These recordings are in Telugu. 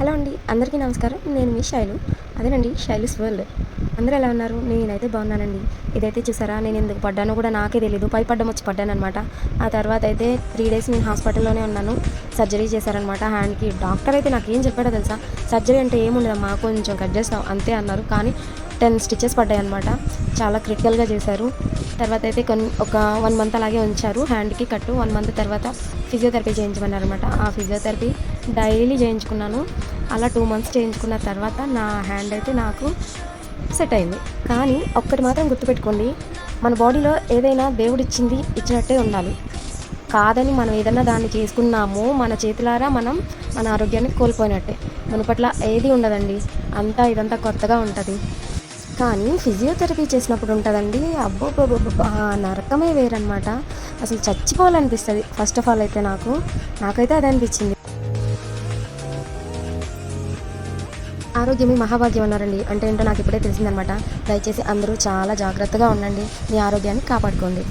హలో అండి, అందరికీ నమస్కారం. నేను మీ శైలు. అదేనండి శైలుస్ వరల్డ్. అందరూ ఎలా ఉన్నారు? నేనైతే బాగున్నానండి. ఇదైతే చూసారా, నేను ఎందుకు పడ్డానో కూడా నాకే తెలీదు. పడ్డం వచ్చి పడ్డాననమాట. ఆ తర్వాత అయితే 3 డేస్ నేను హాస్పిటల్లోనే ఉన్నాను. సర్జరీ చేశారనమాట హ్యాండ్కి. డాక్టర్ అయితే నాకేం చెప్పాడో తెలుసా, సర్జరీ అంటే ఏముండదమ్మా, కొంచెం కట్ చేస్తాం అంతే అన్నారు. కానీ 10 స్టిచెస్ పడ్డాయి అనమాట. చాలా క్రిటికల్గా చేశారు. తర్వాత అయితే ఒక 1 మంత్ అలాగే ఉంచారు హ్యాండ్కి కట్టు. 1 మంత్ తర్వాత ఫిజియోథెరపీ చేయించమన్నారనమాట. ఆ ఫిజియోథెరపీ డైలీ చేయించుకున్నాను. అలా 2 మంత్స్ చేయించుకున్న తర్వాత నా హ్యాండ్ అయితే నాకు సెట్ అయింది. కానీ ఒక్కటి మాత్రం గుర్తుపెట్టుకోండి, మన బాడీలో ఏదైనా దేవుడిచ్చింది ఇచ్చినట్టే ఉండాలి. కాదని మనం ఏదన్నా దాన్ని చేసుకున్నామో మన చేతులారా మనం మన ఆరోగ్యాన్ని కోల్పోయినట్టే. మునుపట్ల ఏది ఉండదండి, అంతా ఇదంతా కొత్తగా ఉంటుంది. కానీ ఫిజియోథెరపీ చేసినప్పుడు ఉంటుందండి, అబ్బోబ్బోబ్బో నరకమే వేరనమాట. అసలు చచ్చిపోవాలనిపిస్తుంది ఫస్ట్ ఆఫ్ ఆల్. అయితే నాకైతే అదే అనిపించింది. ఆరోగ్యమే మహాభాగ్యం అన్నారండి. అంటే ఏంటో నాకు ఇప్పుడే తెలిసిందనమాట. దయచేసి అందరూ చాలా జాగ్రత్తగా ఉండండి, మీ ఆరోగ్యాన్ని కాపాడుకోండి.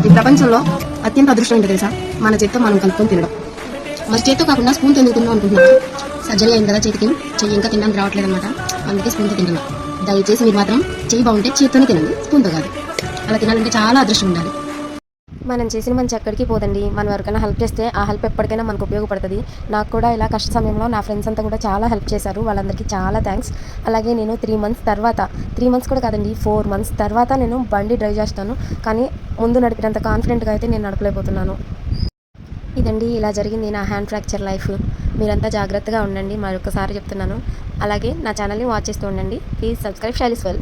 ఈ ప్రపంచంలో అత్యంత అదృష్టం ఏంటో తెలుసా, మన చేతితో మనం కలుపుకొని తినడం. మరి చేతితో కాకుండా స్పూన్ తో తిందాం అనుకుంటున్నాను. సర్జరీ అయింది కదా చేతికి, చెయ్యి ఇంకా తినడానికి రావట్లేదు అనమాట. అందుకే స్పూన్తో తింటున్నా. దయచేసి మీరు మాత్రం చెయ్యి బాగుంటే చేతితోనే తినండి, స్పూన్తో కాదు. అలా తినాలంటే చాలా అదృష్టం ఉండాలి. మనం చేసిన మంచి ఎక్కడికి పోదండి. మనం ఎవరికైనా హెల్ప్ చేస్తే ఆ హెల్ప్ ఎప్పటికైనా మనకు ఉపయోగపడుతుంది. నాకు కూడా ఇలా కష్ట సమయంలో నా ఫ్రెండ్స్ అంతా కూడా చాలా హెల్ప్ చేశారు. వాళ్ళందరికీ చాలా థ్యాంక్స్. అలాగే నేను 3 మంత్స్ తర్వాత, 3 మంత్స్ కూడా కాదండి, 4 మంత్స్ తర్వాత నేను బండి డ్రైవ్ చేస్తాను. కానీ ముందు నడిపినంత కాన్ఫిడెంట్గా అయితే నేను నడపలేకపోతున్నాను. ఇదండి ఇలా జరిగింది నా హ్యాండ్ ఫ్రాక్చర్ లైఫ్. మీరంతా జాగ్రత్తగా ఉండండి, మరొకసారి చెప్తున్నాను. అలాగే నా ఛానల్ని వాచ్ చేస్తూ ఉండండి. Please subscribe Shailu's world.